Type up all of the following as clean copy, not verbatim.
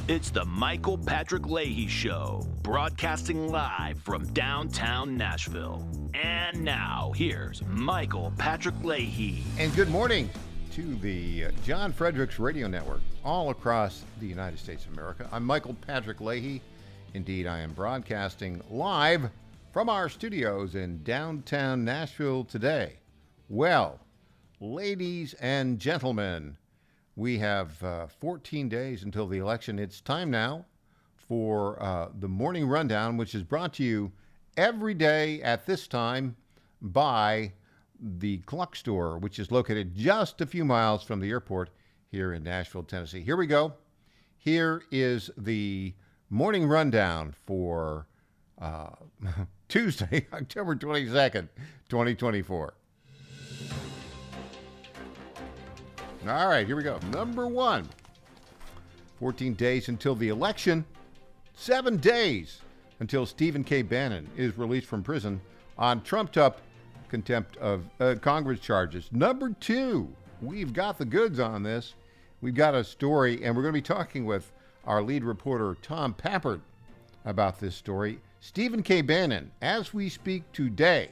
It's the Michael Patrick Leahy Show, broadcasting live from downtown Nashville. And now, here's Michael Patrick Leahy. And good morning to the John Fredericks Radio Network all across the United States of America. I'm Michael Patrick Leahy. Indeed, I am broadcasting live from our studios in downtown Nashville today. Well, ladies and gentlemen, we have 14 days until the election. It's time now for the Morning Rundown, which is brought to you every day at this time by the Gluck Store, which is located just a few miles from the airport here in Nashville, Tennessee. Here we go. Here is the Morning Rundown for Tuesday, October 22nd, 2024. All right, here we go. Number one, 14 days until the election, 7 days until Stephen K. Bannon is released from prison on trumped-up contempt of Congress charges. Number two, we've got the goods on this. We've got a story, and we're going to be talking with our lead reporter, Tom Pappert, about this story. Stephen K. Bannon, as we speak today,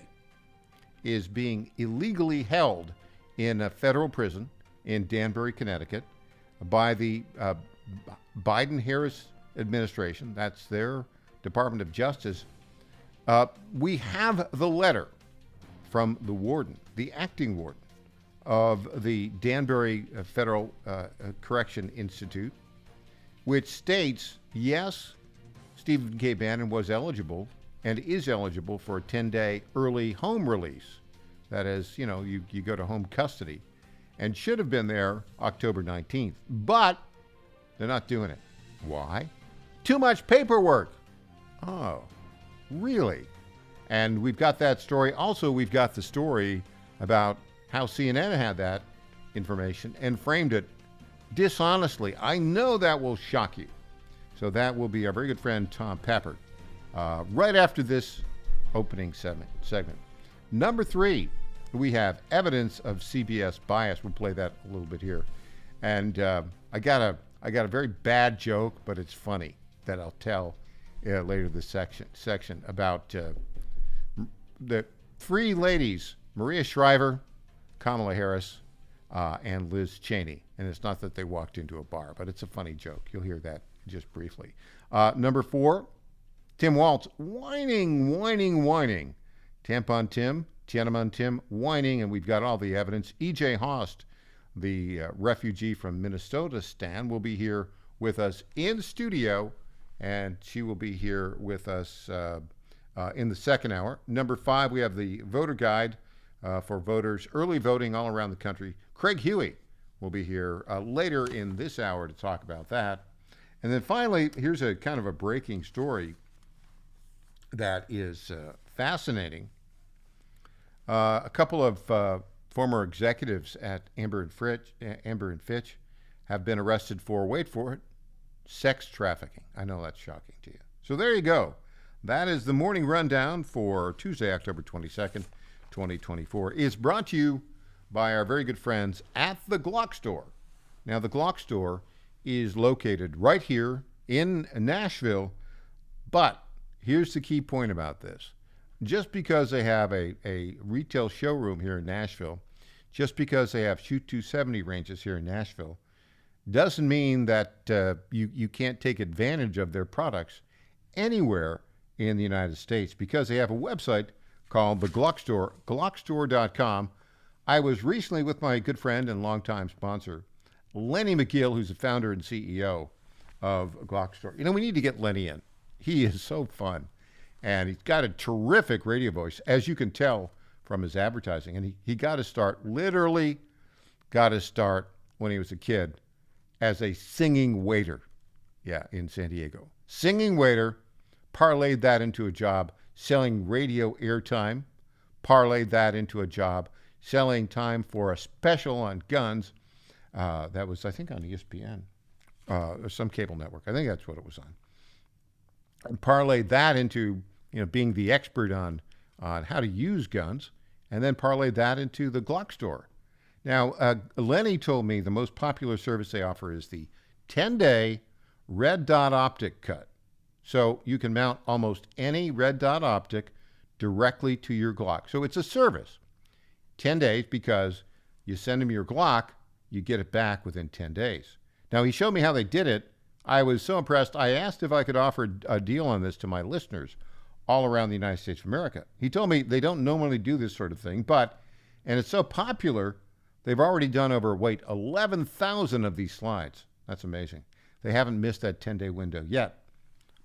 is being illegally held in a federal prison in Danbury, Connecticut, by the Biden-Harris administration. That's their Department of Justice. We have the letter from the warden, the acting warden of the Danbury Federal Correction Institute, which states, yes, Stephen K. Bannon was eligible and is eligible for a 10-day early home release. That is, you go to home custody, and should have been there October 19th. But they're not doing it. Why? Too much paperwork. Oh, really? And we've got that story. Also, we've got the story about how CNN had that information and framed it dishonestly. I know that will shock you. So that will be our very good friend, Tom Pappert, right after this opening segment. Number three, we have evidence of CBS bias. We'll play that a little bit here. And I got a very bad joke, but it's funny, that I'll tell later this section about the three ladies, Maria Shriver, Kamala Harris, and Liz Cheney. And it's not that they walked into a bar, but it's a funny joke. You'll hear that just briefly. Number four, Tim Walz, whining. Tampon Tim, Tiananmen Tim, whining, and we've got all the evidence. E.J. Host, the refugee from Minnesota, Stan, will be here with us in studio, and she will be here with us in the second hour. Number five, we have the voter guide for voters, early voting all around the country. Craig Huey will be here later in this hour to talk about that. And then finally, here's a kind of a breaking story that is fascinating. A couple of former executives at Amber and Fitch have been arrested for, wait for it, sex trafficking. I know that's shocking to you. So there you go. That is the morning rundown for Tuesday, October 22nd, 2024. It's brought to you by our very good friends at the Gluck Store. Now, the Gluck Store is located right here in Nashville, but here's the key point about this. Just because they have a retail showroom here in Nashville, just because they have Shoot 270 ranges here in Nashville, doesn't mean that you can't take advantage of their products anywhere in the United States, because they have a website called the Gluck Store, gluckstore.com. I was recently with my good friend and longtime sponsor, Lenny McGill, who's the founder and CEO of Gluck Store. We need to get Lenny in. He is so fun. And he's got a terrific radio voice, as you can tell from his advertising. And he got his start when he was a kid as a singing waiter, in San Diego. Singing waiter, parlayed that into a job selling radio airtime, parlayed that into a job selling time for a special on guns. That was, I think, on ESPN, or some cable network. I think that's what it was on. And parlayed that into being the expert on how to use guns, and then parlayed that into the Gluck Store. Now, Lenny told me the most popular service they offer is the 10-day red dot optic cut. So you can mount almost any red dot optic directly to your Glock. So it's a service. 10 days because you send him your Glock, you get it back within 10 days. Now, he showed me how they did it. I was so impressed. I asked if I could offer a deal on this to my listeners all around the United States of America. He told me they don't normally do this sort of thing, and it's so popular, they've already done over, 11,000 of these slides. That's amazing. They haven't missed that 10-day window yet.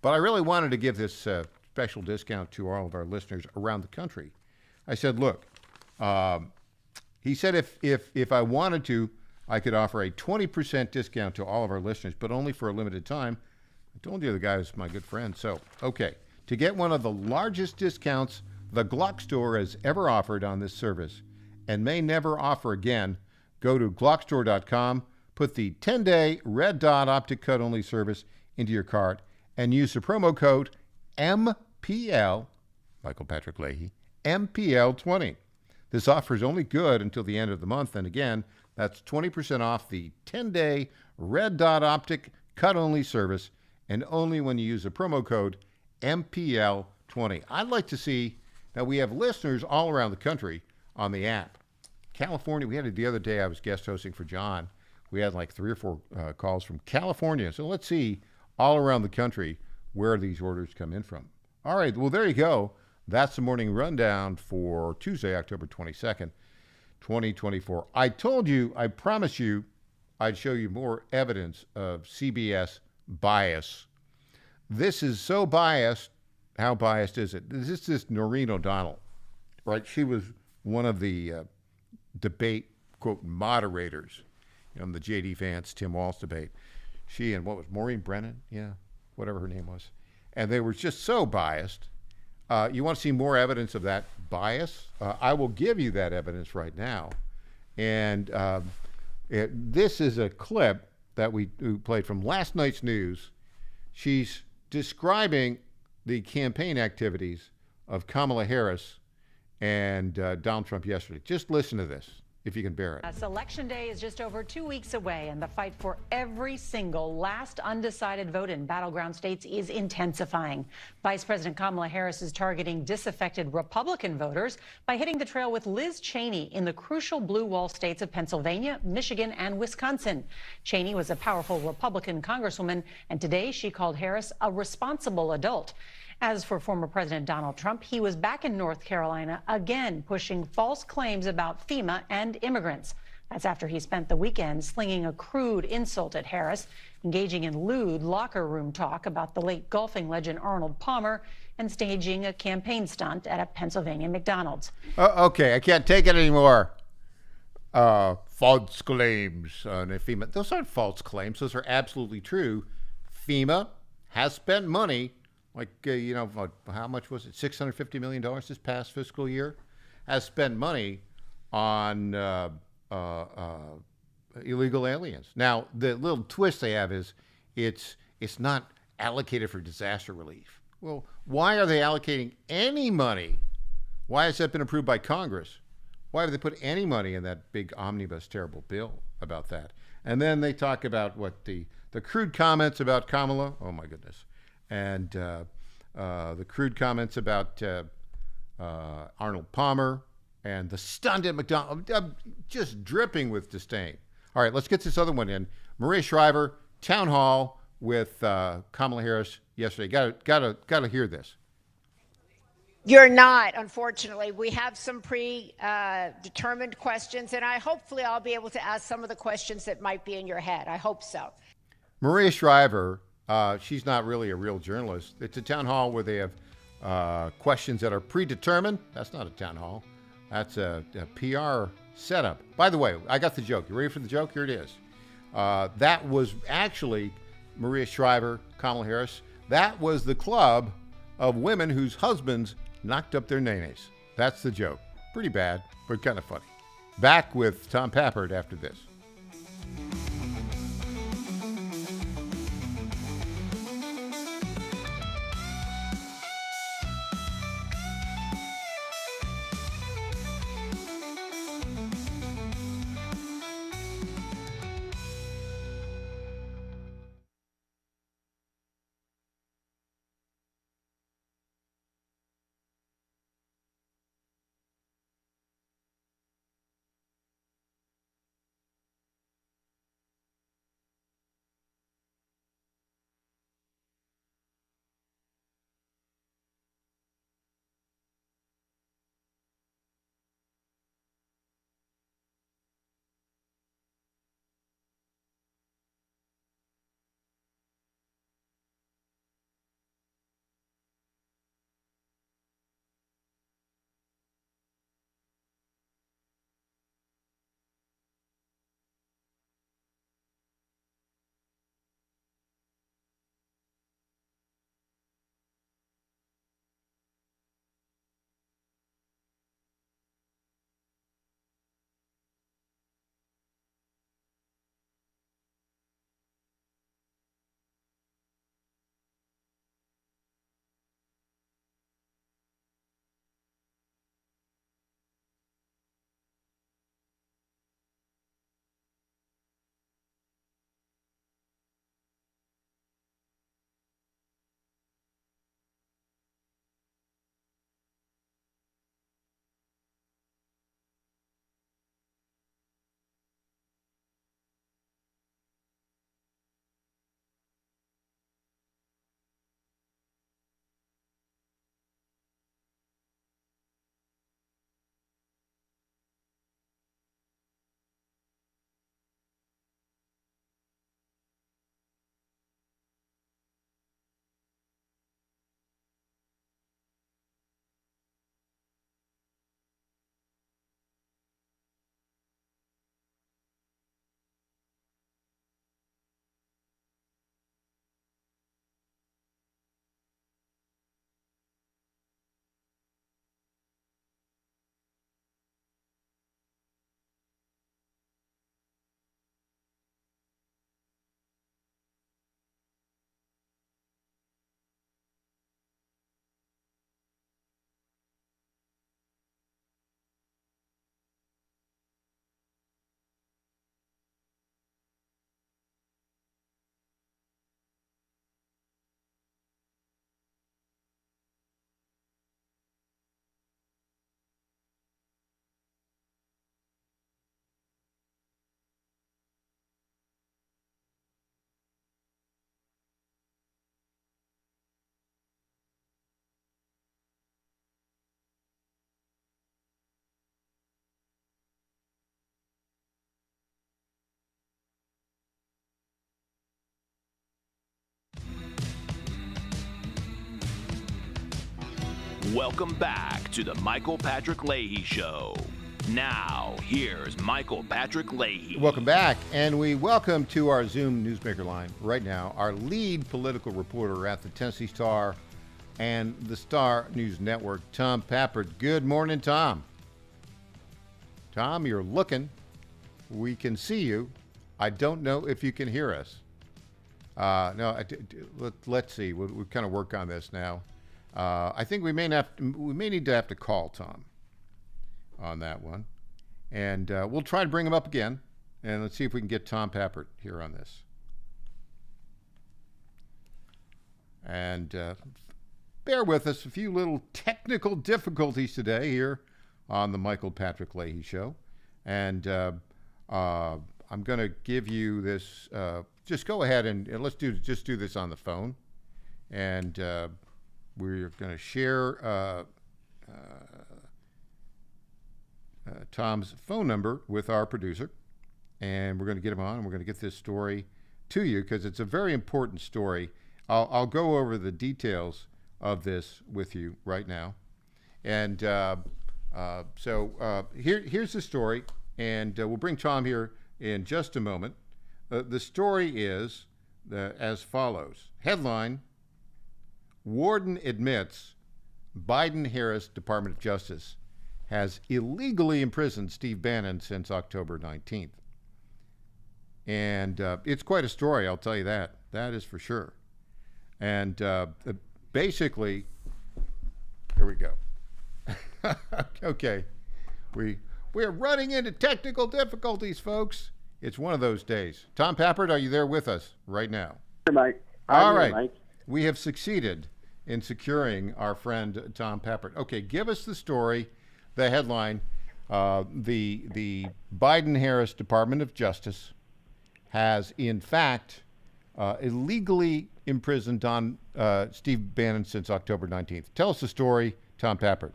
But I really wanted to give this special discount to all of our listeners around the country. I said, look, he said if I wanted to, I could offer a 20% discount to all of our listeners, but only for a limited time. I told you the guy was my good friend. So, okay, to get one of the largest discounts the Glock store has ever offered on this service and may never offer again, go to glockstore.com, put the 10-day red dot optic cut only service into your cart, and use the promo code MPL, Michael Patrick Leahy, MPL20. This offer is only good until the end of the month, and again, that's 20% off the 10-day red dot optic cut only service, and only when you use the promo code MPL20. I'd like to see, now we have listeners all around the country on the app. California, we had it the other day, I was guest hosting for John. We had like 3 or 4 calls from California. So let's see all around the country where these orders come in from. All right, well, there you go. That's the morning rundown for Tuesday, October 22nd, 2024. I told you, I promised you, I'd show you more evidence of CBS bias. This is so biased. How biased is it? This is Noreen O'Donnell, right? She was one of the debate, quote, moderators on the J.D. Vance, Tim Walz debate. She and Maureen Brennan? Yeah, whatever her name was. And they were just so biased. You want to see more evidence of that bias? I will give you that evidence right now. And this is a clip that we played from last night's news. She's describing the campaign activities of Kamala Harris and Donald Trump yesterday. Just listen to this, if you can bear it. Election day is just over 2 weeks away, and the fight for every single last undecided vote in battleground states is intensifying. Vice President Kamala Harris is targeting disaffected Republican voters by hitting the trail with Liz Cheney in the crucial blue wall states of Pennsylvania, Michigan, and Wisconsin. Cheney was a powerful Republican congresswoman, and today she called Harris a responsible adult. As for former President Donald Trump, he was back in North Carolina again, pushing false claims about FEMA and immigrants. That's after he spent the weekend slinging a crude insult at Harris, engaging in lewd locker room talk about the late golfing legend Arnold Palmer, and staging a campaign stunt at a Pennsylvania McDonald's. Okay, I can't take it anymore. False claims on FEMA. Those aren't false claims. Those are absolutely true. FEMA has spent money. Like, how much was it? $650 million this past fiscal year? Has spent money on illegal aliens. Now, the little twist they have is it's not allocated for disaster relief. Well, why are they allocating any money? Why has that been approved by Congress? Why have they put any money in that big omnibus terrible bill about that? And then they talk about what the crude comments about Kamala. Oh, my goodness. And the crude comments about Arnold Palmer and the stunt at McDonald's, just dripping with disdain. All right, let's get this other one in. Maria Shriver, town hall with Kamala Harris yesterday. Got to hear this. You're not, unfortunately. We have some predetermined questions, and hopefully I'll be able to ask some of the questions that might be in your head. I hope so. Maria Shriver. She's not really a real journalist. It's a town hall where they have questions that are predetermined. That's not a town hall. That's a PR setup. By the way, I got the joke. You ready for the joke? Here it is. That was actually Maria Shriver, Kamala Harris. That was the club of women whose husbands knocked up their nays. That's the joke. Pretty bad, but kind of funny. Back with Tom Pappert after this. Welcome back to the Michael Patrick Leahy Show. Now, here's Michael Patrick Leahy. Welcome back, and we welcome to our Zoom Newsmaker line right now our lead political reporter at the Tennessee Star and the Star News Network, Tom Pappert. Good morning, Tom. Tom, you're looking. We can see you. I don't know if you can hear us. Let's see. We'll kind of work on this now. I think we may need to have to call Tom on that one, and we'll try to bring him up again, and let's see if we can get Tom Pappert here on this. And bear with us, a few little technical difficulties today here on the Michael Patrick Leahy Show, and I'm going to give you this. Just go ahead and let's do this on the phone, and we're going to share Tom's phone number with our producer, and we're going to get him on, and we're going to get this story to you because it's a very important story. I'll go over the details of this with you right now, and here's the story, and we'll bring Tom here in just a moment. The story is as follows. Headline: Warden admits Biden-Harris Department of Justice has illegally imprisoned Steve Bannon since October 19th. And it's quite a story, I'll tell you that. That is for sure. And basically, here we go. Okay. We're running into technical difficulties, folks. It's one of those days. Tom Pappert, are you there with us right now? Hey, Mike. All right. Mike. We have succeeded in securing our friend Tom Pappert. Okay, give us the story, the headline. The Biden-Harris Department of Justice has, in fact, illegally imprisoned Steve Bannon since October 19th. Tell us the story, Tom Pappert.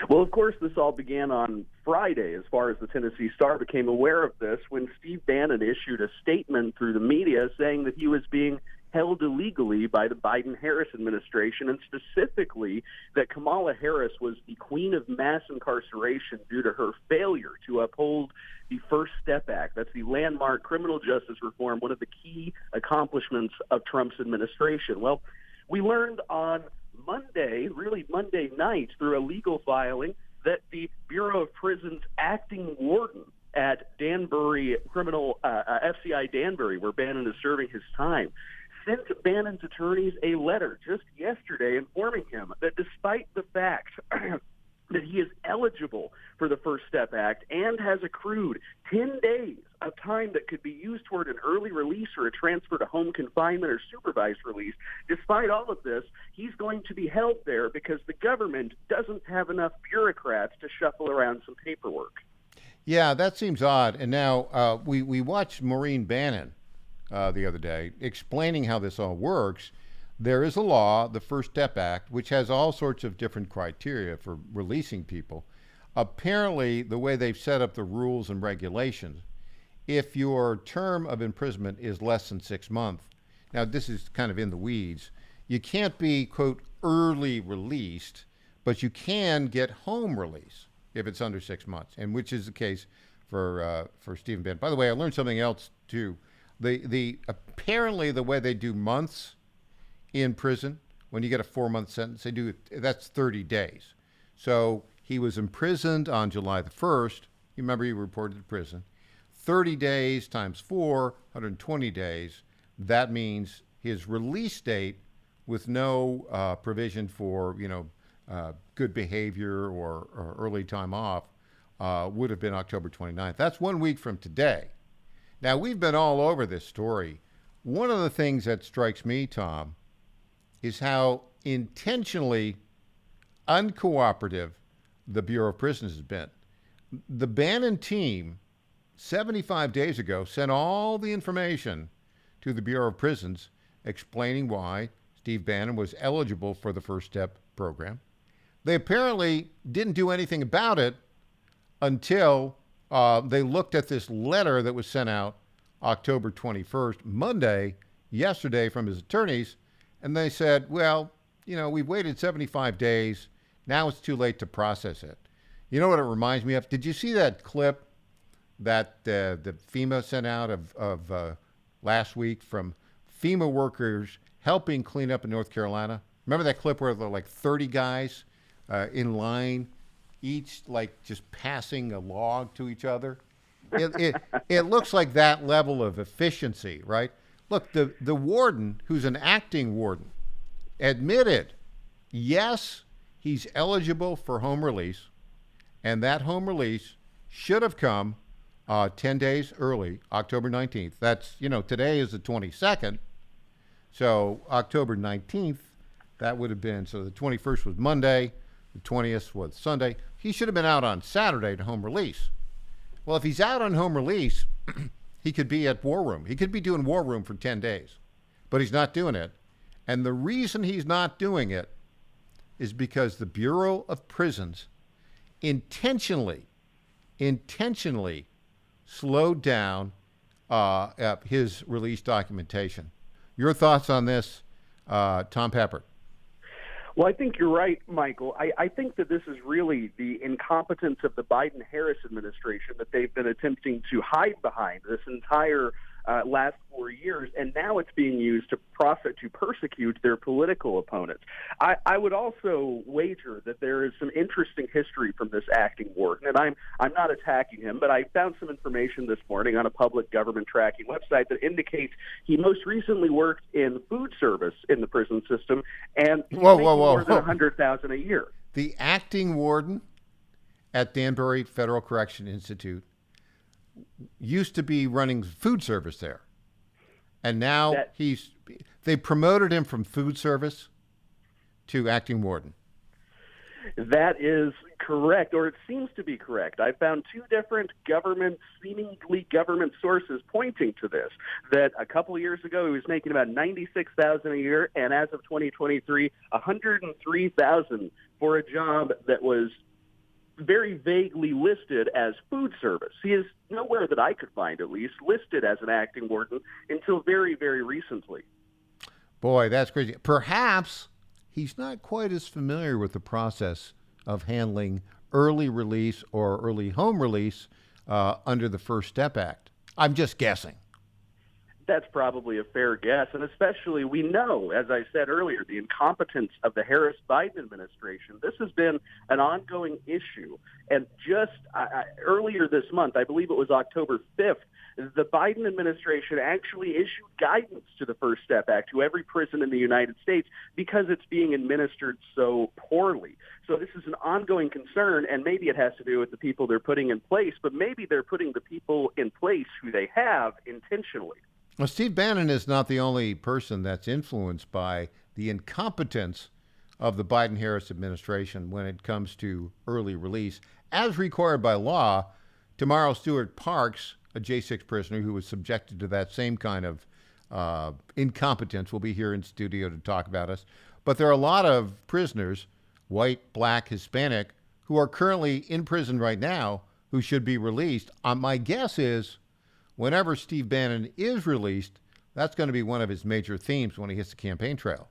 Well, of course, this all began on Friday, as far as the Tennessee Star became aware of this, when Steve Bannon issued a statement through the media saying that he was being held illegally by the Biden-Harris administration, and specifically that Kamala Harris was the queen of mass incarceration due to her failure to uphold the First Step Act. That's the landmark criminal justice reform, one of the key accomplishments of Trump's administration. Well, we learned on Monday night, through a legal filing, that the Bureau of Prisons acting warden at Danbury FCI Danbury, where Bannon is serving his time, sent Bannon's attorneys a letter just yesterday informing him that despite the fact that he is eligible for the First Step Act and has accrued 10 days of time that could be used toward an early release or a transfer to home confinement or supervised release, despite all of this, he's going to be held there because the government doesn't have enough bureaucrats to shuffle around some paperwork. Yeah, that seems odd. And now we watched Maureen Bannon the other day explaining how this all works. There is a law, the First Step Act, which has all sorts of different criteria for releasing people. Apparently, the way they've set up the rules and regulations, if your term of imprisonment is less than 6 months, now this is kind of in the weeds, you can't be, quote, early released, but you can get home release if it's under 6 months, and which is the case for Stephen Bannon. By the way, I learned something else, too. Apparently, the way they do months in prison, when you get a 4-month sentence, that's 30 days. So he was imprisoned on July the 1st. You remember he reported to prison. 30 days times 4, 120 days. That means his release date with no provision for, good behavior or early time off would have been October 29th. That's 1 week from today. Now, we've been all over this story. One of the things that strikes me, Tom, is how intentionally uncooperative the Bureau of Prisons has been. The Bannon team, 75 days ago, sent all the information to the Bureau of Prisons explaining why Steve Bannon was eligible for the First Step program. They apparently didn't do anything about it until they looked at this letter that was sent out October 21st, Monday, yesterday, from his attorneys, and they said, well, we've waited 75 days. Now it's too late to process it. You know what it reminds me of? Did you see that clip that the FEMA sent out of last week from FEMA workers helping clean up in North Carolina? Remember that clip where there were like 30 guys in line, each like just passing a log to each other? It looks like that level of efficiency, right? Look, the warden, who's an acting warden, admitted, yes, he's eligible for home release, and that home release should have come 10 days early, October 19th. That's, today is the 22nd, so October 19th, that would have been, so the 21st was Monday, the 20th was Sunday. He should have been out on Saturday to home release. Well, if he's out on home release, he could be at War Room. He could be doing War Room for 10 days, but he's not doing it. And the reason he's not doing it is because the Bureau of Prisons intentionally slowed down his release documentation. Your thoughts on this, Tom Pepper? Well, I think you're right, Michael. I think that this is really the incompetence of the Biden-Harris administration that they've been attempting to hide behind this entire last 4 years, and now it's being used to persecute their political opponents. I would also wager that there is some interesting history from this acting warden, and I'm not attacking him, but I found some information this morning on a public government tracking website that indicates he most recently worked in food service in the prison system, and he's making more than $100,000 a year. The acting warden at Danbury Federal Correction Institute used to be running food service there, and now they promoted him from food service to acting warden. That is correct, or it seems to be correct. I found two different seemingly government sources pointing to this, that a couple of years ago he was making about $96,000 a year, and as of 2023, $103,000 for a job that was very vaguely listed as food service. He is nowhere that I could find, at least, listed as an acting warden until very, very recently. Boy, that's crazy. Perhaps he's not quite as familiar with the process of handling early release or early home release under the First Step Act. I'm just guessing. That's probably a fair guess, and especially we know, as I said earlier, the incompetence of the Harris-Biden administration. This has been an ongoing issue, and just earlier this month, I believe it was October 5th, the Biden administration actually issued guidance to the First Step Act to every prison in the United States because it's being administered so poorly. So this is an ongoing concern, and maybe it has to do with the people they're putting in place, but maybe they're putting the people in place who they have intentionally. Well, Steve Bannon is not the only person that's influenced by the incompetence of the Biden-Harris administration when it comes to early release. As required by law, tomorrow Stuart Parks, a J6 prisoner who was subjected to that same kind of incompetence, will be here in studio to talk about us. But there are a lot of prisoners, white, black, Hispanic, who are currently in prison right now who should be released. My guess is whenever Steve Bannon is released, that's going to be one of his major themes when he hits the campaign trail.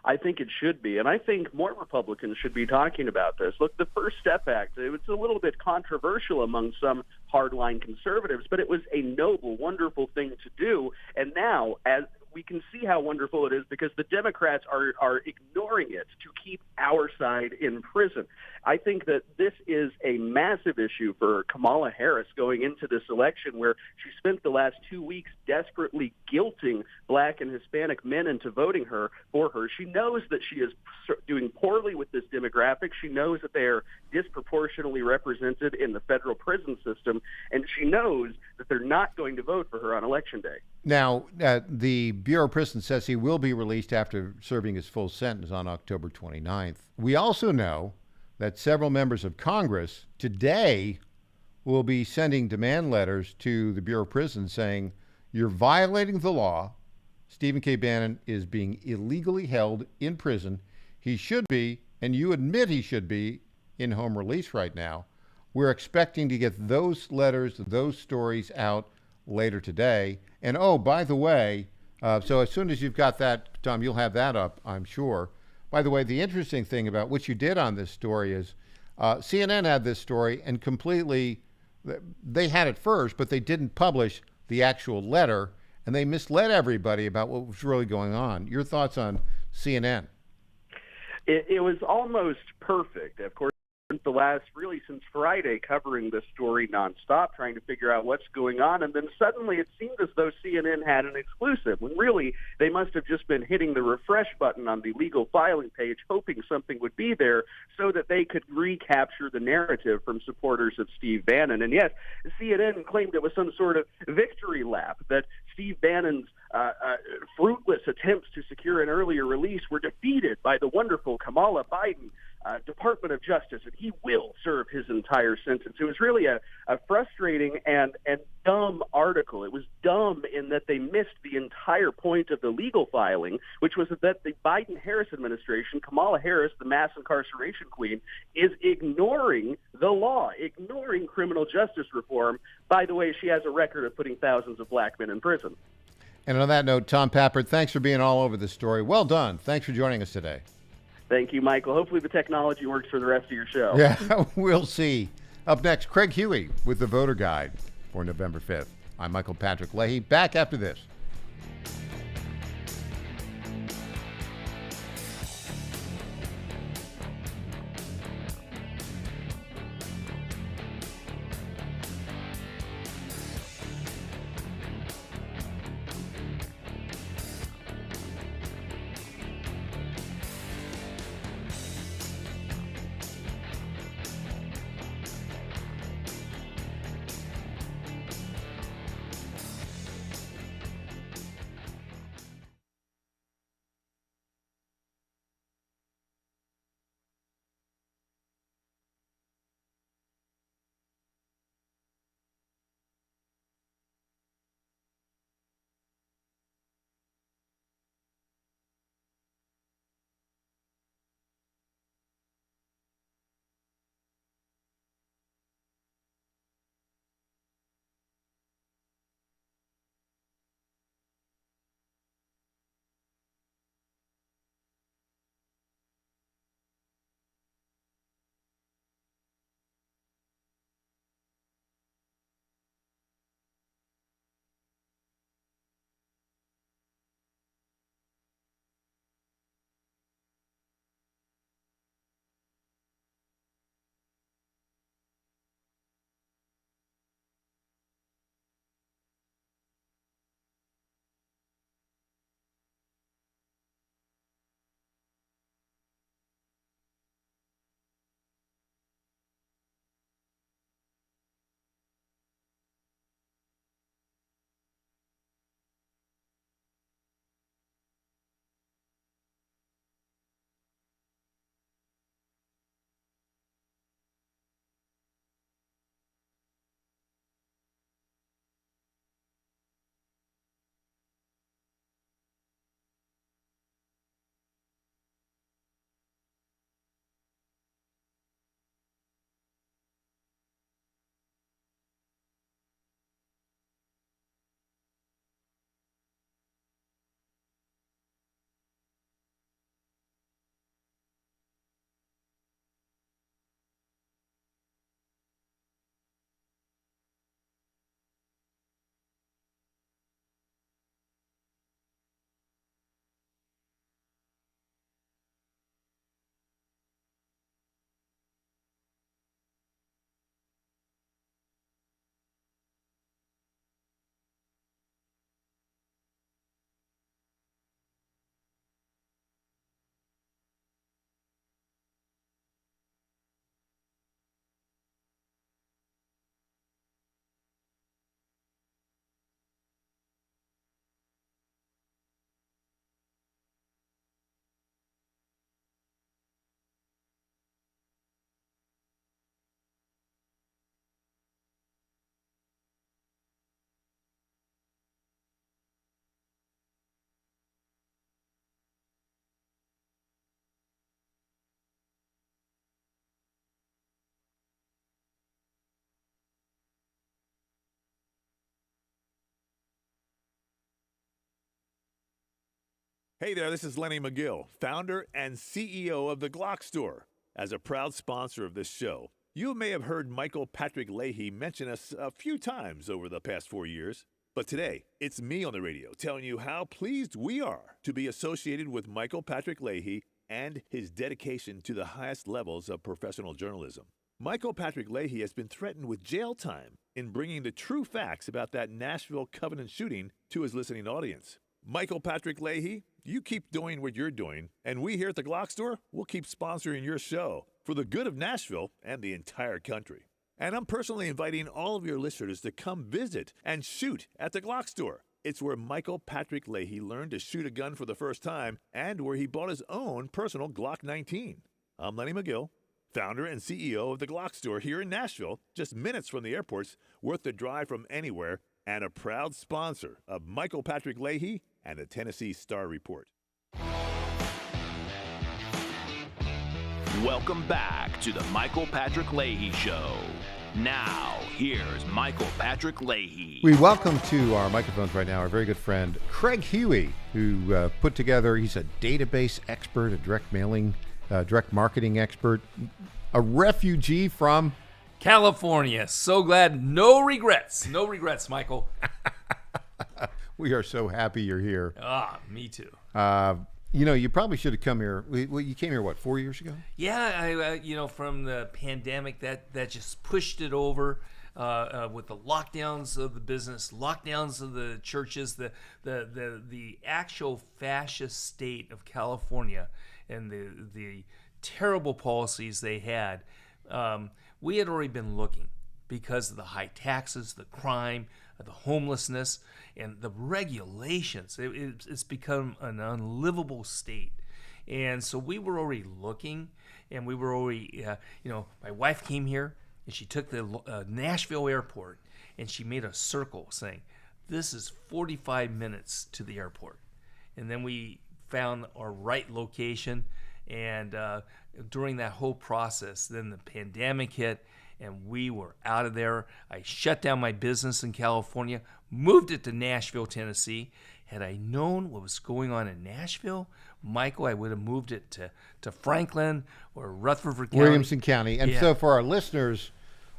I think it should be, and I think more Republicans should be talking about this. Look, the First Step Act, it's a little bit controversial among some hardline conservatives, but it was a noble, wonderful thing to do. And now, as we can see how wonderful it is because the Democrats are ignoring it to keep our side in prison. I think that this is a massive issue for Kamala Harris going into this election, where she spent the last 2 weeks desperately guilting black and Hispanic men into voting for her. She knows that she is doing poorly with this demographic. She knows that they are disproportionately represented in the federal prison system, and she knows that they're not going to vote for her on Election Day. Now, the Bureau of Prisons says he will be released after serving his full sentence on October 29th. We also know that several members of Congress today will be sending demand letters to the Bureau of Prisons saying, you're violating the law. Stephen K. Bannon is being illegally held in prison. He should be, and you admit he should be, in home release right now. We're expecting to get those letters, those stories out later today. And oh, by the way, so as soon as you've got that, Tom, you'll have that up, I'm sure. By the way, the interesting thing about what you did on this story is CNN had this story and completely, they had it first, but they didn't publish the actual letter, and they misled everybody about what was really going on. Your thoughts on CNN? It was almost perfect. Of course, the last, really since Friday, covering this story nonstop, trying to figure out what's going on. And then suddenly it seemed as though CNN had an exclusive, when really they must have just been hitting the refresh button on the legal filing page, hoping something would be there so that they could recapture the narrative from supporters of Steve Bannon. And yes, CNN claimed it was some sort of victory lap, that Steve Bannon's fruitless attempts to secure an earlier release were defeated by the wonderful Kamala Biden Department of Justice, and he will serve his entire sentence. It was really a frustrating and dumb article. It was dumb in that they missed the entire point of the legal filing, which was that the Biden-Harris administration, Kamala Harris, the mass incarceration queen, is ignoring the law, ignoring criminal justice reform. By the way, she has a record of putting thousands of black men in prison. And on that note, Tom Pappert, thanks for being all over this story. Well done. Thanks for joining us today. Thank you, Michael. Hopefully the technology works for the rest of your show. Yeah, we'll see. Up next, Craig Huey with the voter guide for November 5th. I'm Michael Patrick Leahy. Back after this. Hey there, this is Lenny McGill, founder and CEO of The Glock Store. As a proud sponsor of this show, you may have heard Michael Patrick Leahy mention us a few times over the past 4 years. But today, it's me on the radio telling you how pleased we are to be associated with Michael Patrick Leahy and his dedication to the highest levels of professional journalism. Michael Patrick Leahy has been threatened with jail time in bringing the true facts about that Nashville Covenant shooting to his listening audience. Michael Patrick Leahy, you keep doing what you're doing, and we here at the Glock Store will keep sponsoring your show for the good of Nashville and the entire country. And I'm personally inviting all of your listeners to come visit and shoot at the Glock Store. It's where Michael Patrick Leahy learned to shoot a gun for the first time and where he bought his own personal Glock 19. I'm Lenny McGill, founder and CEO of the Glock Store here in Nashville, just minutes from the airports, worth the drive from anywhere, and a proud sponsor of Michael Patrick Leahy and the Tennessee Star Report. Welcome back to the Michael Patrick Leahy Show. Now, here's Michael Patrick Leahy. We welcome to our microphones right now our very good friend Craig Huey, who put together, he's a database expert, a direct marketing expert, a refugee from California. So glad. No regrets. No regrets, Michael. We are so happy you're here. Me too. You probably should have come here. You came here, 4 years ago? Yeah, from the pandemic, that just pushed it over with the lockdowns of the business, lockdowns of the churches, the actual fascist state of California and the terrible policies they had. We had already been looking because of the high taxes, the crime, the homelessness, and the regulations. It's become an unlivable state. And so we were already looking, and we were already, my wife came here, and she took the Nashville airport, and she made a circle saying, this is 45 minutes to the airport. And then we found our right location, and during that whole process, then the pandemic hit, and we were out of there. I shut down my business in California, moved it to Nashville, Tennessee. Had I known what was going on in Nashville, Michael, I would have moved it to Franklin or Rutherford County. Williamson County. And so for our listeners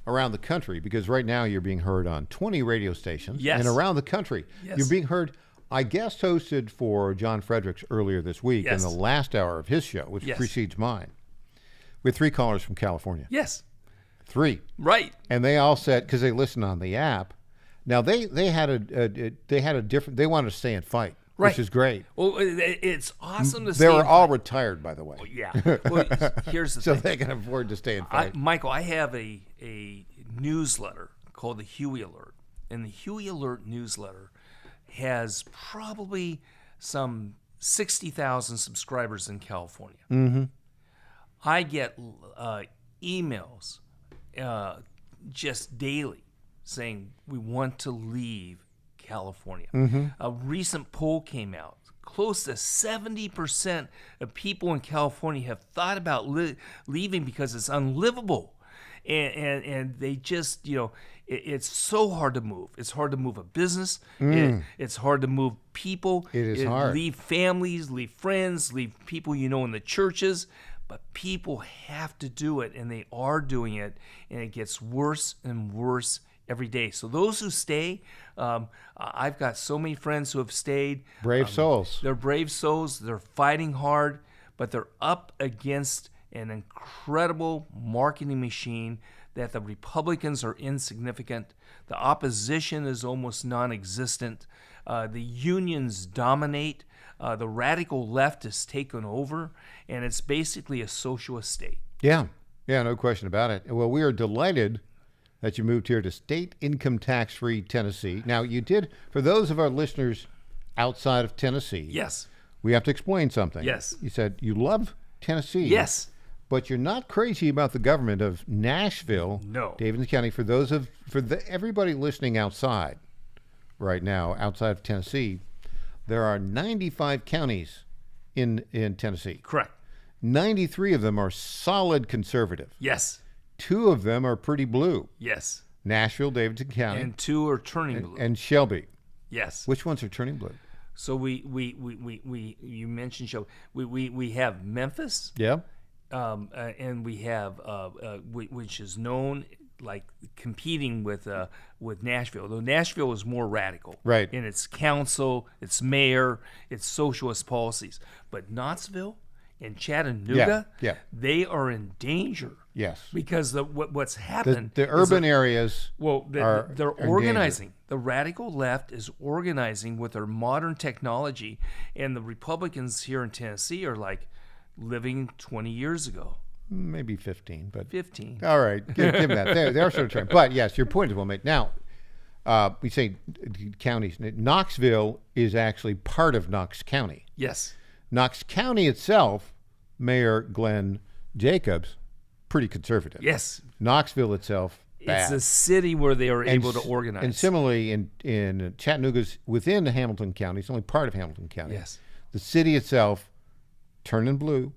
around the country, because right now you're being heard on 20 radio stations. Yes. And around the country, you're being heard. I guest hosted for John Fredericks earlier this week in the last hour of his show, which precedes mine. We had 3 callers from California. Yes. 3. Right. And they all said, because they listen on the app. Now they had a different. They wanted to stay and fight, which is great. Well, it's awesome to see. They were all retired, by the way. Well, yeah. Well, here's the so thing. they can afford to stay and fight. Michael, I have a newsletter called the Huey Alert, and the Huey Alert newsletter has probably some 60,000 subscribers in California. Mm-hmm. I get emails just daily saying we want to leave California. Mm-hmm. A recent poll came out. Close to 70% of people in California have thought about leaving because it's unlivable. And they just, it's so hard to move. It's hard to move a business. It's hard to move people. It is hard. Leave families, leave friends, leave people in the churches. But people have to do it, and they are doing it, and it gets worse and worse every day. So those who stay, I've got so many friends who have stayed. Brave souls. They're brave souls. They're fighting hard, but they're up against an incredible marketing machine that the Republicans are insignificant. The opposition is almost non-existent. The unions dominate. The radical left has taken over, and it's basically a socialist state. Yeah, no question about it. Well, we are delighted that you moved here to state income tax-free Tennessee. Now, you did, for those of our listeners outside of Tennessee, yes, we have to explain something. Yes. You said you love Tennessee. Yes. But you're not crazy about the government of Nashville, Davidson County. For everybody listening outside right now, outside of Tennessee, there are 95 counties in Tennessee. Correct. 93 of them are solid conservative. Yes. 2 of them are pretty blue. Yes. Nashville, Davidson County. And 2 are turning blue. And Shelby. Yes. Which ones are turning blue? So we you mentioned show. We have Memphis. Yeah. And we have which is known like competing with Nashville. Though Nashville is more radical, Right. in its council, its mayor, its socialist policies. But Knoxville and Chattanooga, they are in danger. Yes. Because what's happened, the urban areas. They're organizing. The radical left is organizing with their modern technology, and the Republicans here in Tennessee are like living 20 years ago. Maybe 15, but 15. All right, give them that. They are sort of trying. But yes, your point is well made. Now, we say counties. Knoxville is actually part of Knox County. Yes. Knox County itself, Mayor Glenn Jacobs, pretty conservative. Yes. Knoxville itself, bad. It's a city where they are able to organize. And similarly, in Chattanooga's within Hamilton County, it's only part of Hamilton County. Yes. The city itself turning blue.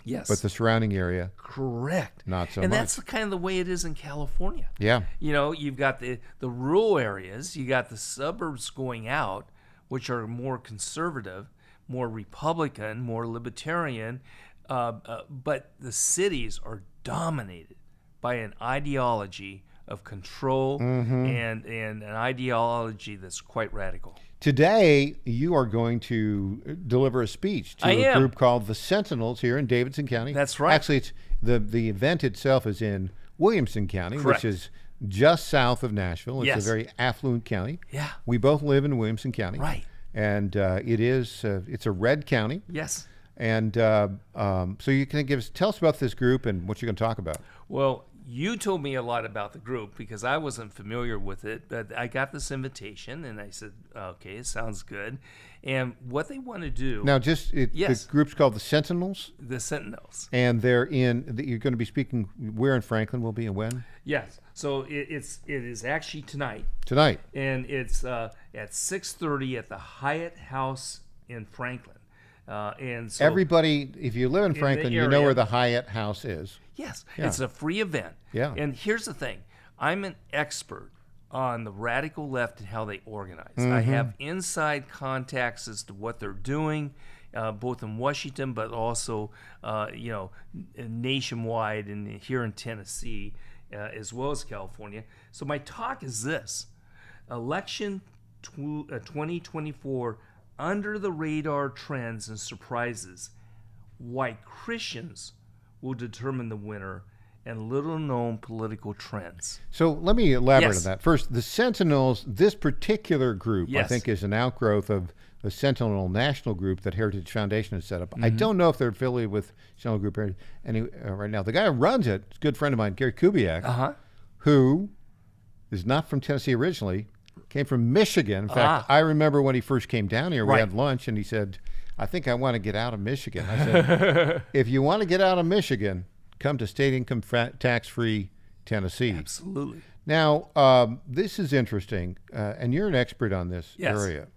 Yes. But the surrounding area, correct. Not so and much. And that's kind of the way it is in California. Yeah. You know, you've got the rural areas, you got the suburbs going out, which are more conservative, more Republican, more libertarian, but the cities are dominated by an ideology of control and an ideology that's quite radical. Today, you are going to deliver a speech to a group called the Sentinels here in Davidson County. That's right. Actually, it's the event itself is in Williamson County, Correct. which is just south of Nashville. It's Yes. a very affluent county. Yeah. We both live in Williamson County. Right. And it's a red county. Yes. And so you can tell us about this group and what you're going to talk about. Well, you told me a lot about the group because I wasn't familiar with it, but I got this invitation and I said, okay, it sounds good. And what they want to do... Now, the group's called the Sentinels? The Sentinels. And you're going to be speaking where in Franklin will be and when? Yes. So it is actually tonight. Tonight. And it's at 6:30 at the Hyatt House in Franklin. And so everybody, if you live in Franklin, you know where the Hyatt House is. Yes, yeah. It's a free event. Yeah. And here's the thing. I'm an expert on the radical left and how they organize. I have inside contacts as to what they're doing, both in Washington, but also, nationwide and here in Tennessee, as well as California. So my talk is this. Election 2024 under the radar trends and surprises, why Christians will determine the winner, and little-known political trends. So let me elaborate on that. First, the Sentinels, this particular group, I think, is an outgrowth of the Sentinel National Group that Heritage Foundation has set up. I don't know if they're affiliated with Sentinel Group right now. The guy who runs it is a good friend of mine, Gary Kubiak, who is not from Tennessee originally, came from Michigan. In fact, I remember when he first came down here, we had lunch, and he said, I think I want to get out of Michigan. I said, if you want to get out of Michigan, come to state income tax-free Tennessee. Absolutely. Now, this is interesting, and you're an expert on this area.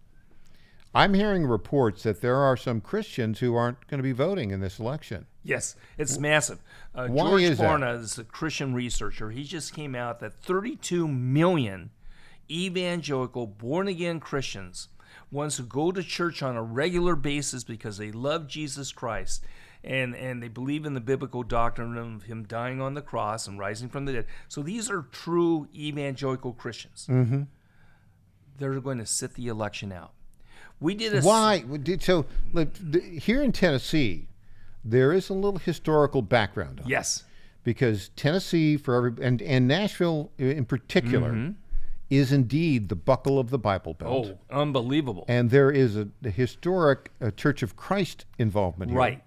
I'm hearing reports that there are some Christians who aren't going to be voting in this election. Yes, it's massive. Why George is Barna that? is a Christian researcher. He just came out that 32 million evangelical, born-again Christians, ones who go to church on a regular basis because they love Jesus Christ and they believe in the biblical doctrine of him dying on the cross and rising from the dead. So these are true evangelical Christians. They're going to sit the election out. We did Why? So here in Tennessee, there is a little historical background on it. Yes. Because Tennessee, and Nashville in particular, is indeed the buckle of the Bible Belt. Oh, unbelievable. And there is a historic Church of Christ involvement here. Right.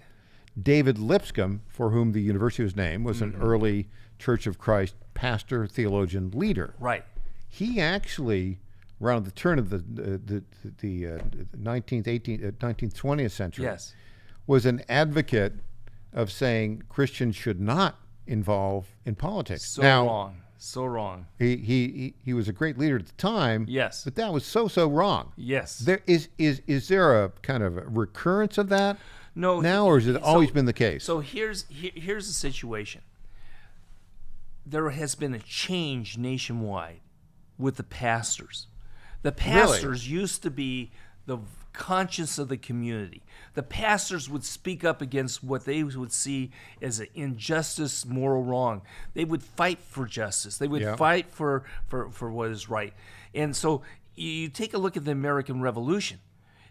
David Lipscomb, for whom the university was named, was an early Church of Christ pastor, theologian, leader. Right. He actually, around the turn of the 19th, 20th century, was an advocate of saying Christians should not involve in politics. So wrong. So wrong. He was a great leader at the time. Yes. But that was so wrong. Yes. There is there a kind of a recurrence of that? No. Now, or has it always been the case? So here's the situation. There has been a change nationwide with the pastors. The pastors used to be the conscience of the community. The pastors would speak up against what they would see as an injustice, moral wrong. They would fight for justice. They would fight for what is right. And so you take a look at the American Revolution.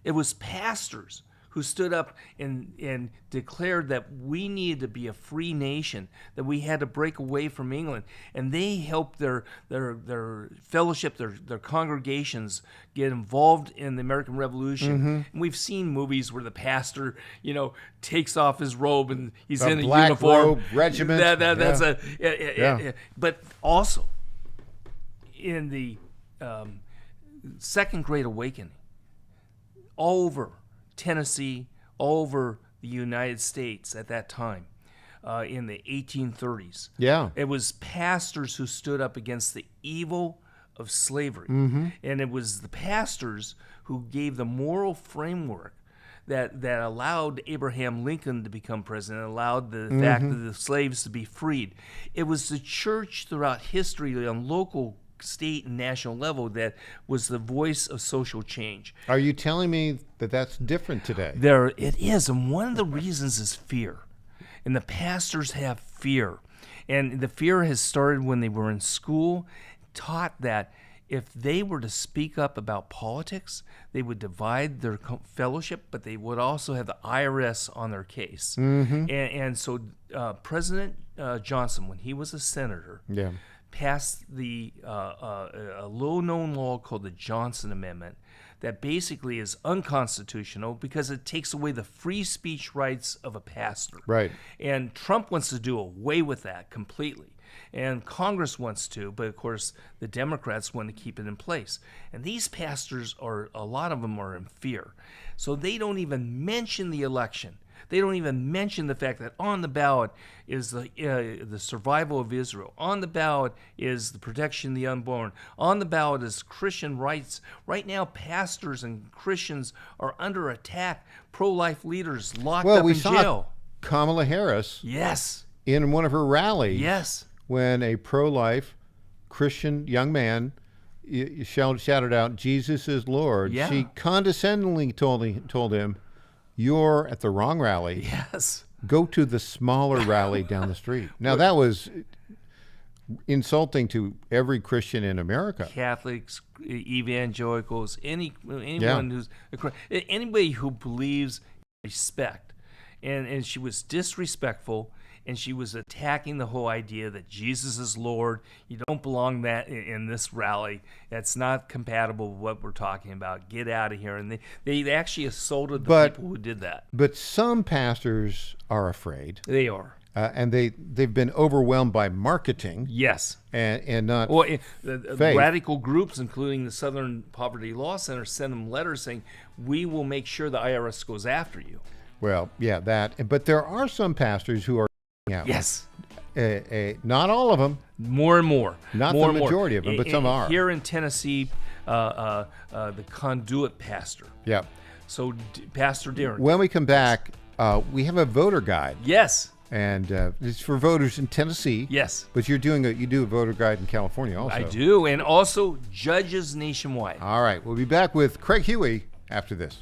It was pastors who stood up and declared that we needed to be a free nation, that we had to break away from England. And they helped their fellowship, their congregations get involved in the American Revolution. And we've seen movies where the pastor, takes off his robe and he's in a black uniform. robe regiment. But also in the Second Great Awakening, all over Tennessee, all over the United States at that time, in the 1830s. Yeah. It was pastors who stood up against the evil of slavery. And it was the pastors who gave the moral framework that allowed Abraham Lincoln to become president, allowed the fact that the slaves to be freed. It was the church throughout history on local, state, and national level that was the voice of social change. Are you telling me that that's different today? There it is, and one of the reasons is fear. And the pastors have fear. And the fear has started when they were in school, taught that if they were to speak up about politics, they would divide their fellowship, but they would also have the IRS on their case. And so President Johnson, when he was a senator, passed a little-known law called the Johnson Amendment that basically is unconstitutional because it takes away the free speech rights of a pastor. Right. And Trump wants to do away with that completely. And Congress wants to, but of course the Democrats want to keep it in place. And these pastors a lot of them are in fear. So they don't even mention the election. They don't even mention the fact that on the ballot is the survival of Israel. On the ballot is the protection of the unborn. On the ballot is Christian rights. Right now, pastors and Christians are under attack. Pro-life leaders locked up in jail. We saw Kamala Harris in one of her rallies when a pro-life Christian young man shouted out, "Jesus is Lord." She condescendingly told him, "You're at the wrong rally. Go to the smaller rally down the street." Now, that was insulting to every Christian in America. Catholics, evangelicals, anyone who's anybody who believes respect. And she was disrespectful, and she was attacking the whole idea that Jesus is Lord. You don't belong in this rally. That's not compatible with what we're talking about. Get out of here. And they actually assaulted the people who did that. But some pastors are afraid. They are. And they've been overwhelmed by marketing. And not faith. Radical groups, including the Southern Poverty Law Center, sent them letters saying, "We will make sure the IRS goes after you." Well, that. But there are some pastors who are out. Not all of them. More and more. Not the majority of them, but some are. Here in Tennessee, the Conduit pastor. So Pastor Darren. When we come back, we have a voter guide. And it's for voters in Tennessee. But you do a voter guide in California also. I do, and also judges nationwide. All right, we'll be back with Craig Huey after this.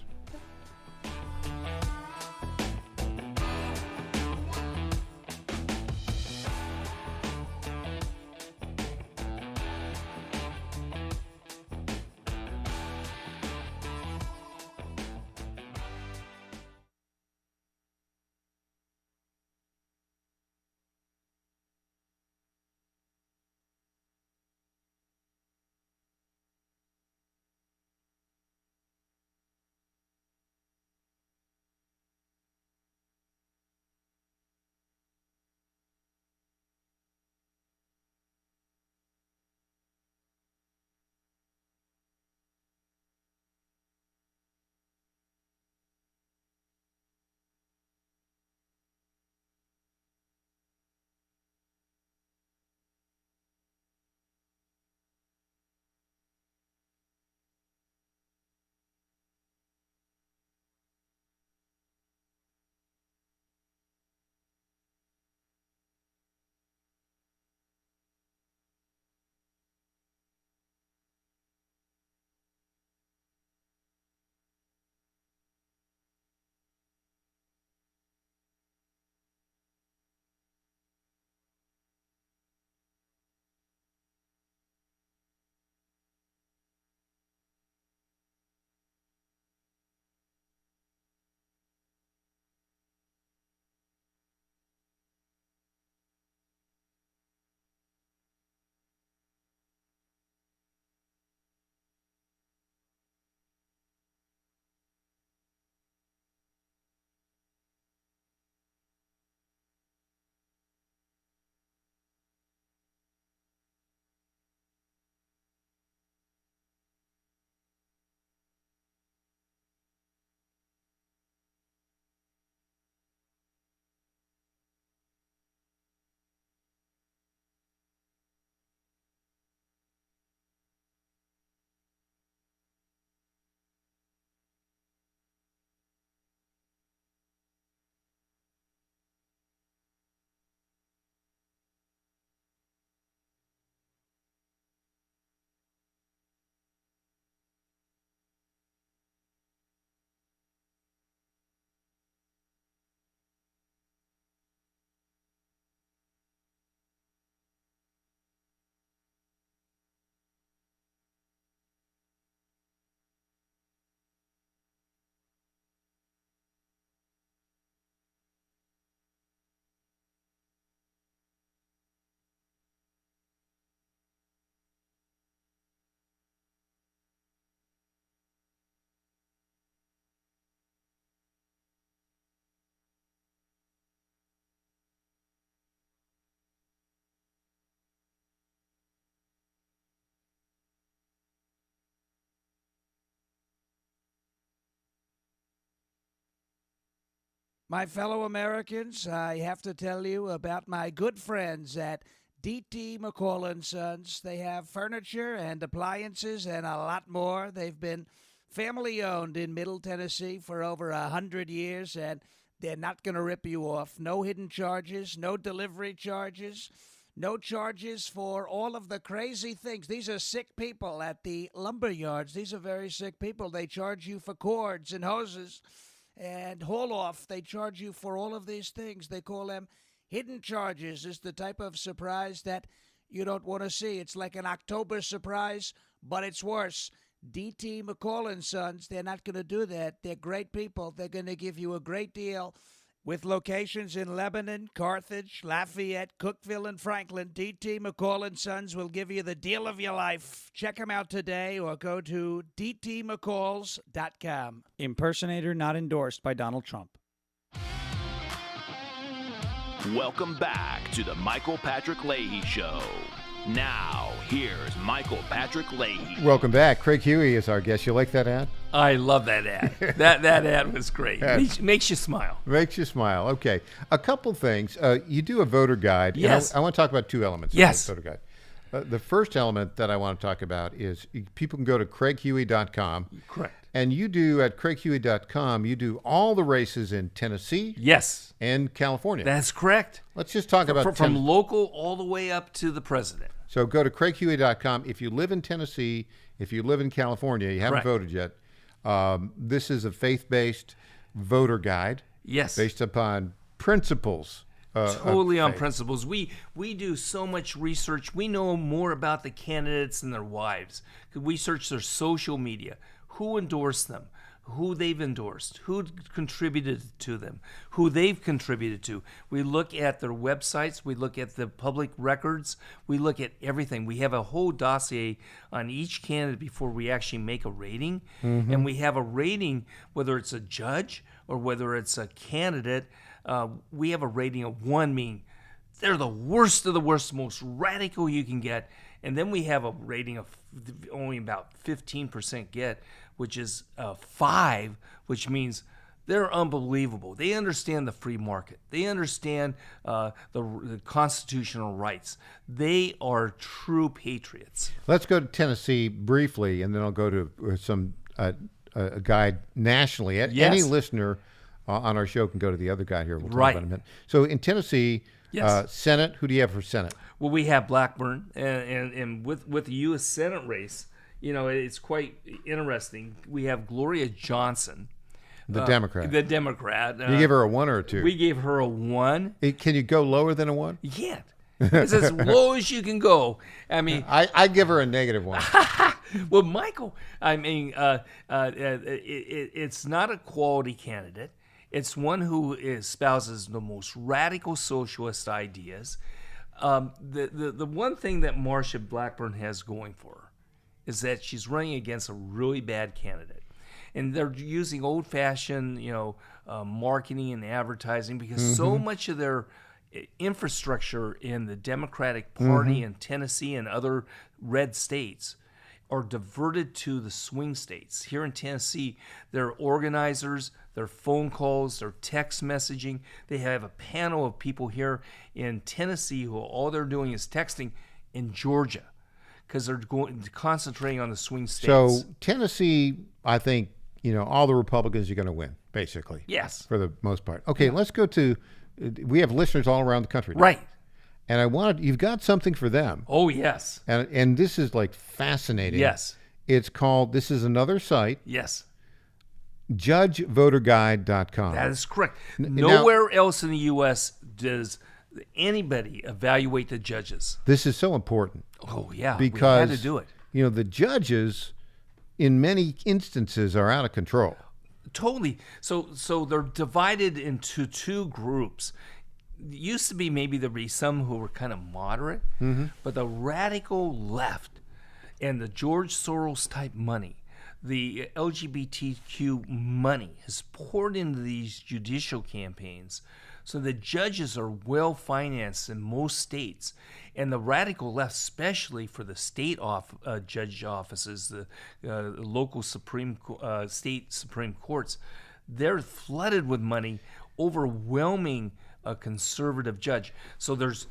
My fellow Americans, I have to tell you about my good friends at D.T. McCall & Sons. They have furniture and appliances and a lot more. They've been family-owned in Middle Tennessee for over 100 years, and they're not going to rip you off. No hidden charges, no delivery charges, no charges for all of the crazy things. These are sick people at the lumber yards. These are very sick people. They charge you for cords and hoses and haul off. They charge you for all of these things. They call them hidden charges. It's the type of surprise that you don't want to see. It's like an October surprise, but it's worse. D.T. McCall & Sons, they're not going to do that. They're great people. They're going to give you a great deal. With locations in Lebanon, Carthage, Lafayette, Cookeville, and Franklin, D.T. McCall & Sons will give you the deal of your life. Check them out today or go to dtmccalls.com. Impersonator not endorsed by Donald Trump. Welcome back to the Michael Patrick Leahy Show. Now, here's Michael Patrick Leahy. Welcome back. Craig Huey is our guest. You like that ad? I love that ad. that ad was great. Makes you smile. Makes you smile. Okay. A couple things. You do a voter guide. Yes. I want to talk about two elements Yes. of the voter guide. The first element that I want to talk about is people can go to craighuey.com. Correct. And you do at craighuey.com, you do all the races in Tennessee. Yes. And California. That's correct. Let's just talk about from local all the way up to the president. So go to craighuey.com. If you live in Tennessee, if you live in California, you haven't voted yet, this is a faith-based voter guide. Yes. Based upon principles. Totally on principles. We do so much research. We know more about the candidates and their wives. We search their social media, who endorsed them, who they've endorsed, who contributed to them, who they've contributed to. We look at their websites. We look at the public records. We look at everything. We have a whole dossier on each candidate before we actually make a rating. Mm-hmm. And we have a rating, whether it's a judge or whether it's a candidate. We have a rating of 1, meaning they're the worst of the worst, most radical you can get. And then we have a rating of only about 15% get, which is 5, which means they're unbelievable. They understand the free market. They understand the constitutional rights. They are true patriots. Let's go to Tennessee briefly, and then I'll go to some a guide nationally. Yes. Any listener on our show can go to the other guide here. We'll talk about in a minute. So in Tennessee, Senate, who do you have for Senate? Well, we have Blackburn, and with the U.S. Senate race, it's quite interesting. We have Gloria Johnson, the Democrat. The Democrat. You give her a 1 or a 2? We gave her a 1. Can you go lower than a 1? You can't. It's as low as you can go. I mean, I give her a -1. Well, Michael, I mean, it's not a quality candidate. It's one who espouses the most radical socialist ideas. The one thing that Marsha Blackburn has going for her is that she's running against a really bad candidate. And they're using old-fashioned, marketing and advertising because so much of their infrastructure in the Democratic Party in Tennessee and other red states are diverted to the swing states. Here in Tennessee, their organizers, their phone calls, their text messaging. They have a panel of people here in Tennessee who all they're doing is texting in Georgia because they're concentrating on the swing states. So Tennessee, I think, all the Republicans are going to win, basically. Yes. For the most part. Okay, let's go to, we have listeners all around the country now. Right. And you've got something for them. Oh, yes. And this is like fascinating. Yes. It's called, this is another site. Yes. JudgeVoterGuide.com. That is correct. Nowhere else in the U.S. does anybody evaluate the judges. This is so important. Oh, yeah. Because, we had to do it. The judges, in many instances, are out of control. Totally. So they're divided into 2 groups. It used to be maybe there'd be some who were kind of moderate, but the radical left and the George Soros type money, the LGBTQ money has poured into these judicial campaigns. So the judges are well financed in most states, and the radical left, especially for the state judge offices, the local state Supreme Courts, they're flooded with money. overwhelming conservative judge. So there's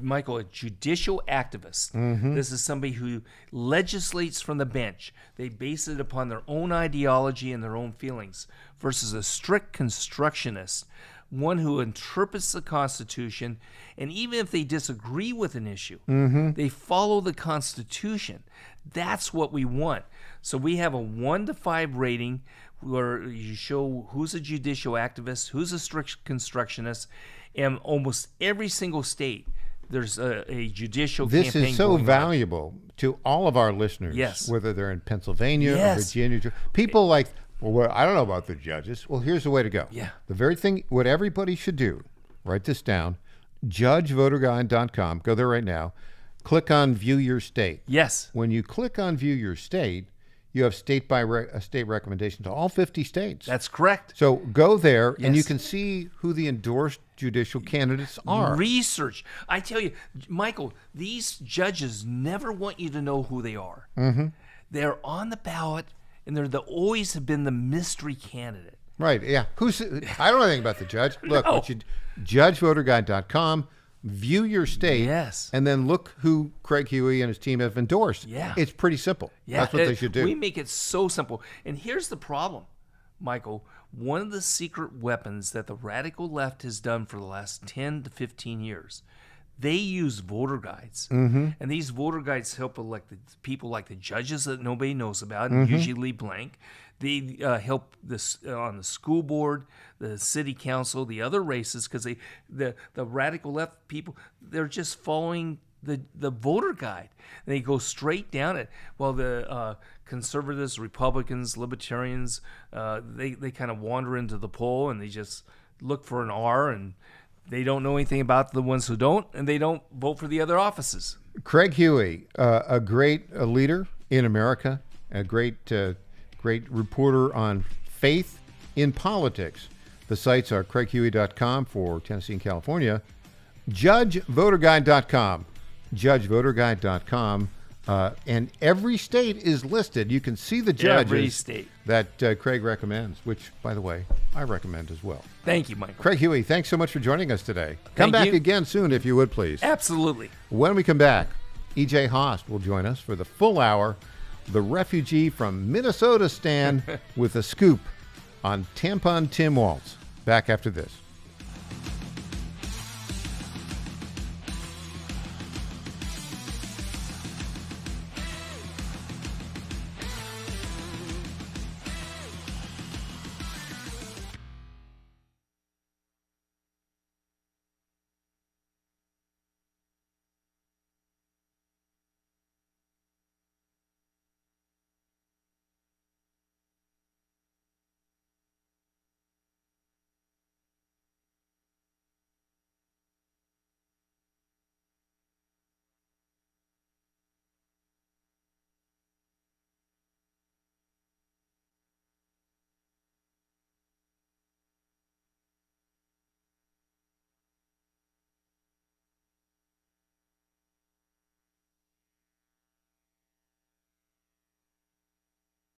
Michael, a judicial activist. This is somebody who legislates from the bench. They base it upon their own ideology and their own feelings, versus a strict constructionist, one who interprets the Constitution, and even if they disagree with an issue, they follow the Constitution. That's what we want. So we have a 1 to 5 rating where you show who's a judicial activist, who's a strict constructionist, and almost every single state there's a judicial campaign. This is so valuable to all of our listeners, Yes. whether they're in Pennsylvania or Yes. Virginia. People like, well, I don't know about the judges. Well, here's the way to go. Yeah. The very thing, what everybody should do, write this down, judgevoterguide.com. Go there right now. Click on View Your State. Yes. When you click on View Your State, you have state recommendation to all 50 states. That's correct. So go there, and you Yes. can see who the endorsed judicial candidates are. Research. I tell you, Michael, these judges never want you to know who they are. They're on the ballot, and they're always have been the mystery candidate. Right, yeah. I don't know anything about the judge. Look, No. what you, judgevoterguide.com, view your state, Yes. and then look who Craig Huey and his team have endorsed. Yeah. It's pretty simple. Yeah, That's what they should do. We make it so simple. And here's the problem, Michael. One of the secret weapons that the radical left has done for the last 10 to 15 years, they use voter guides. And these voter guides help elect the people like the judges that nobody knows about, and usually blank. They help this on the school board, the city council, the other races, because the radical left people, they're just following the voter guide. They go straight down it, while the conservatives, Republicans, libertarians, they kind of wander into the poll and they just look for an R, and they don't know anything about the ones who don't, and they don't vote for the other offices. Craig Huey, a great leader in America, a great reporter on faith in politics. The sites are craighuey.com for Tennessee and California, judgevoterguide.com, judgevoterguide.com, and every state is listed. You can see the judges Every state. that Craig recommends, which, by the way, I recommend as well. Thank you, Michael. Craig Huey, thanks so much for joining us today. Come Thank back you. again soon, if you would, please. Absolutely. When we come back, E.J. Haast will join us for the full hour. The refugee from Minnesota Stan with a scoop on Tampon Tim Walz. Back after this.